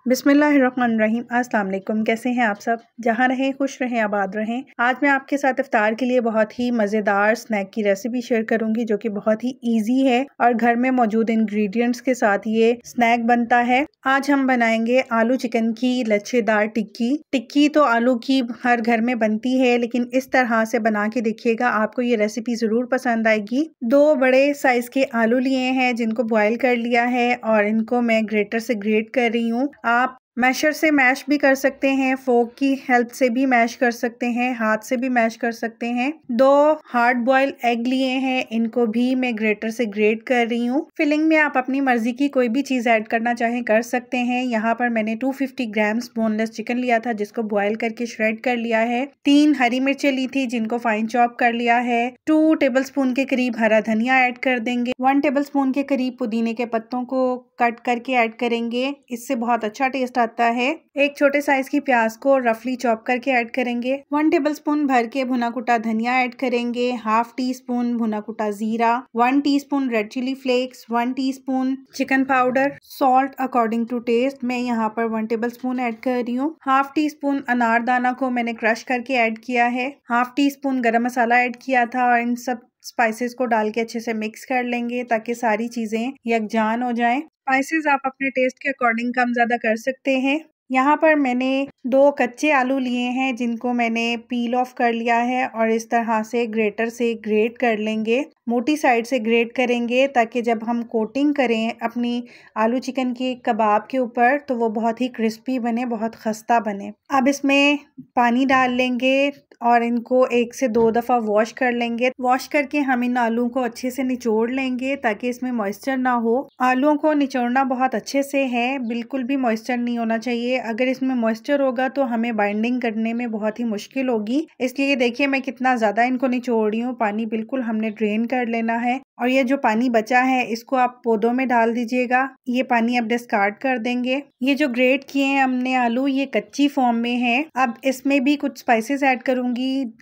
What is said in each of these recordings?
बिस्मिल्लाहिर्रहमानिर्रहीम। अस्सलाम वालेकुम। कैसे हैं आप सब? जहाँ रहें खुश रहें, आबाद रहें। आज मैं आपके साथ इफ्तार के लिए बहुत ही मज़ेदार स्नैक की रेसिपी शेयर करूंगी जो कि बहुत ही इजी है और घर में मौजूद इंग्रेडिएंट्स के साथ ये स्नैक बनता है। आज हम बनाएंगे आलू चिकन की लच्छेदार टिक्की। टिक्की तो आलू की हर घर में बनती है, लेकिन इस तरह से बना के देखिएगा, आपको ये रेसिपी ज़रूर पसंद आएगी। 2 बड़े साइज़ के आलू लिए हैं जिनको बॉयल कर लिया है और इनको मैं ग्रेटर से ग्रेट कर रही हूँ। आप मैशर से मैश भी कर सकते हैं, फोक की हेल्प से भी मैश कर सकते हैं, हाथ से भी मैश कर सकते हैं। 2 हार्ड बॉयल एग लिए हैं, इनको भी मैं ग्रेटर से ग्रेट कर रही हूँ। फिलिंग में आप अपनी मर्जी की कोई भी चीज ऐड करना चाहें कर सकते हैं। यहाँ पर मैंने 250 ग्राम्स बोनलेस चिकन लिया था जिसको बॉयल करके श्रेड कर लिया है। 3 हरी मिर्चें ली थी जिनको फाइन चॉप कर लिया है। 2 टेबलस्पून के करीब हरा धनिया ऐड कर देंगे। 1 टेबलस्पून के करीब पुदीने के पत्तों को कट करके ऐड करेंगे, इससे बहुत अच्छा टेस्ट आता है। एक छोटे साइज की प्याज को रफली चॉप करके ऐड करेंगे। 1 टेबलस्पून भर के भुना कुटा धनिया ऐड करेंगे। हाफ टी स्पून भुना कुटा जीरा, 1 teaspoon red chilli flakes, 1 teaspoon chicken powder, salt according to taste. मैं यहाँ पर 1 टेबलस्पून ऐड कर रही हूँ। हाफ टी स्पून अनारदाना को मैंने क्रश करके ऐड किया है। हाफ टी स्पून गरम मसाला ऐड किया था और इन सब स्पाइसेस को डाल के अच्छे से मिक्स कर लेंगे ताकि सारी चीजें यकजान हो जाएं। स्पाइसेस आप अपने टेस्ट के अकॉर्डिंग कम ज़्यादा कर सकते हैं। यहाँ पर मैंने 2 कच्चे आलू लिए हैं जिनको मैंने पील ऑफ कर लिया है और इस तरह से ग्रेटर से ग्रेट कर लेंगे। मोटी साइड से ग्रेट करेंगे ताकि जब हम कोटिंग करें अपनी आलू चिकन के कबाब के ऊपर तो वो बहुत ही क्रिस्पी बने, बहुत खस्ता बने। अब इसमें पानी डाल लेंगे और इनको 1 से 2 दफ़ा वॉश कर लेंगे। वॉश करके हम इन आलूओं को अच्छे से निचोड़ लेंगे ताकि इसमें मॉइस्चर ना हो। आलूओं को निचोड़ना बहुत अच्छे से है, बिल्कुल भी मॉइस्चर नहीं होना चाहिए। अगर इसमें मॉइस्चर होगा तो हमें बाइंडिंग करने में बहुत ही मुश्किल होगी। इसलिए देखिए मैं कितना ज़्यादा इनको निचोड़ रही हूँ। पानी बिल्कुल हमने ड्रेन कर लेना है और ये जो पानी बचा है इसको आप पौधों में डाल दीजिएगा। ये पानी अब डिस्कार्ड कर देंगे। ये जो ग्रेट किए हैं हमने आलू, ये कच्ची फॉर्म में है। अब इसमें भी कुछ स्पाइसेस ऐड करूंगी।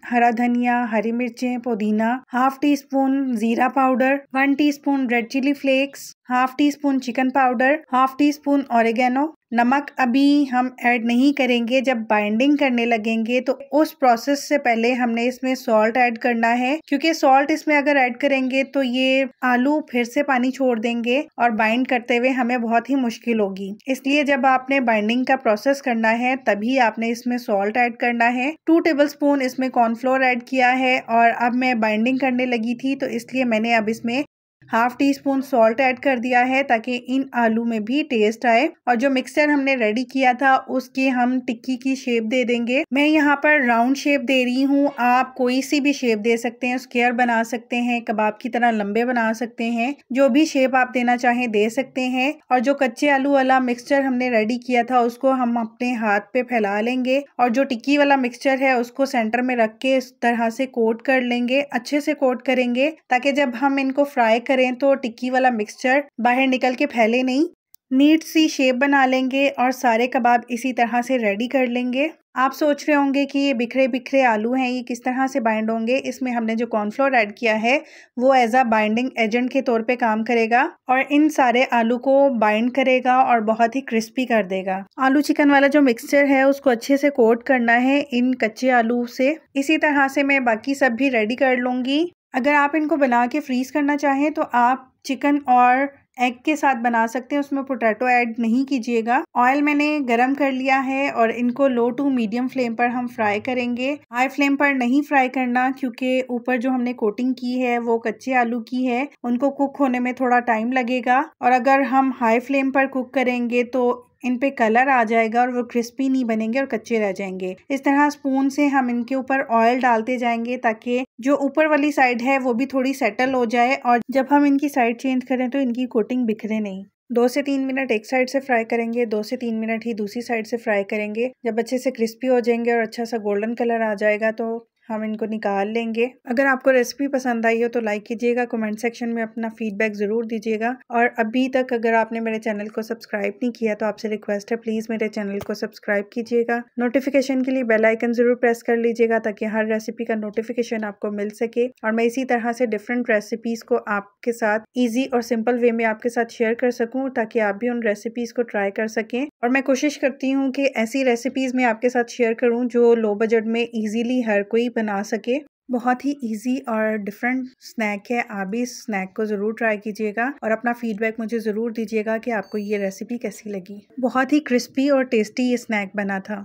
हरा धनिया, हरी मिर्चें, पुदीना, हाफ टी स्पून जीरा powder, 1 teaspoon red chilli flakes, half teaspoon chicken powder, half teaspoon oregano. नमक अभी हम ऐड नहीं करेंगे, जब बाइंडिंग करने लगेंगे तो उस प्रोसेस से पहले हमने इसमें सॉल्ट ऐड करना है, क्योंकि सॉल्ट इसमें अगर ऐड करेंगे तो ये आलू फिर से पानी छोड़ देंगे और बाइंड करते हुए हमें बहुत ही मुश्किल होगी। इसलिए जब आपने बाइंडिंग का प्रोसेस करना है तभी आपने इसमें सॉल्ट ऐड करना है। 2 टेबलस्पून इसमें कॉर्नफ्लोर ऐड किया है और अब मैं बाइंडिंग करने लगी थी तो इसलिए मैंने अब इसमें half tea spoon salt add कर दिया है ताकि इन आलू में भी टेस्ट आए। और जो मिक्सचर हमने रेडी किया था उसकी हम टिक्की की शेप दे देंगे। मैं यहाँ पर राउंड शेप दे रही हूँ, आप कोई सी भी शेप दे सकते हैं। स्क्वायर बना सकते हैं, कबाब की तरह लंबे बना सकते हैं, जो भी शेप आप देना चाहें दे सकते हैं। और जो कच्चे आलू वाला मिक्सचर हमने रेडी किया था उसको हम अपने हाथ पे फैला लेंगे और जो टिक्की वाला मिक्सचर है उसको सेंटर में रख के इस तरह से कोट कर लेंगे। अच्छे से कोट करेंगे ताकि जब हम इनको फ्राई करें तो टिक्की वाला मिक्सचर बाहर निकल के फैले नहीं। नीट सी शेप बना लेंगे और सारे कबाब इसी तरह से रेडी कर लेंगे। आप सोच रहे होंगे कि ये बिखरे बिखरे आलू हैं, ये किस तरह से बाइंड होंगे। इसमें हमने जो कॉर्नफ्लोर ऐड किया है वो एज अ बाइंडिंग एजेंट के तौर पे काम करेगा और इन सारे आलू को बाइंड करेगा और बहुत ही क्रिस्पी कर देगा। आलू चिकन वाला जो मिक्सचर है उसको अच्छे से कोट करना है इन कच्चे आलू से। इसी तरह से मैं बाकी सब भी रेडी कर लूंगी। अगर आप इनको बना के फ्रीज करना चाहें तो आप चिकन और एग के साथ बना सकते हैं, उसमें पोटैटो ऐड नहीं कीजिएगा। ऑयल मैंने गरम कर लिया है और इनको लो टू मीडियम फ्लेम पर हम फ्राई करेंगे। हाई फ्लेम पर नहीं फ्राई करना क्योंकि ऊपर जो हमने कोटिंग की है वो कच्चे आलू की है, उनको कुक होने में थोड़ा टाइम लगेगा। और अगर हम हाई फ्लेम पर कुक करेंगे तो इन पे कलर आ जाएगा और वो क्रिस्पी नहीं बनेंगे और कच्चे रह जाएंगे। इस तरह स्पून से हम इनके ऊपर ऑयल डालते जाएंगे ताकि जो ऊपर वाली साइड है वो भी थोड़ी सेटल हो जाए और जब हम इनकी साइड चेंज करें तो इनकी कोटिंग बिखरे नहीं। 2 से 3 मिनट एक साइड से फ्राई करेंगे, 2 से 3 मिनट ही दूसरी साइड से फ्राई करेंगे। जब अच्छे से क्रिस्पी हो जाएंगे और अच्छा सा गोल्डन कलर आ जाएगा तो हम इनको निकाल लेंगे। अगर आपको रेसिपी पसंद आई हो तो लाइक कीजिएगा, कमेंट सेक्शन में अपना फीडबैक ज़रूर दीजिएगा। और अभी तक अगर आपने मेरे चैनल को सब्सक्राइब नहीं किया तो आपसे रिक्वेस्ट है, प्लीज़ मेरे चैनल को सब्सक्राइब कीजिएगा। नोटिफिकेशन के लिए बेल आइकन ज़रूर प्रेस कर लीजिएगा ताकि हर रेसिपी का नोटिफिकेशन आपको मिल सके और मैं इसी तरह से डिफरेंट रेसिपीज़ को आपके साथ ईजी और सिंपल वे में आपके साथ शेयर कर सकूँ ताकि आप भी उन रेसिपीज़ को ट्राई कर सकें। और मैं कोशिश करती हूँ कि ऐसी रेसिपीज़ मैं आपके साथ शेयर करूँ जो लो बजट में ईजीली हर कोई बना सके। बहुत ही इजी और डिफरेंट स्नैक है। आप भी इस स्नैक को ज़रूर ट्राई कीजिएगा और अपना फीडबैक मुझे ज़रूर दीजिएगा कि आपको ये रेसिपी कैसी लगी। बहुत ही क्रिस्पी और टेस्टी ये स्नैक बना था।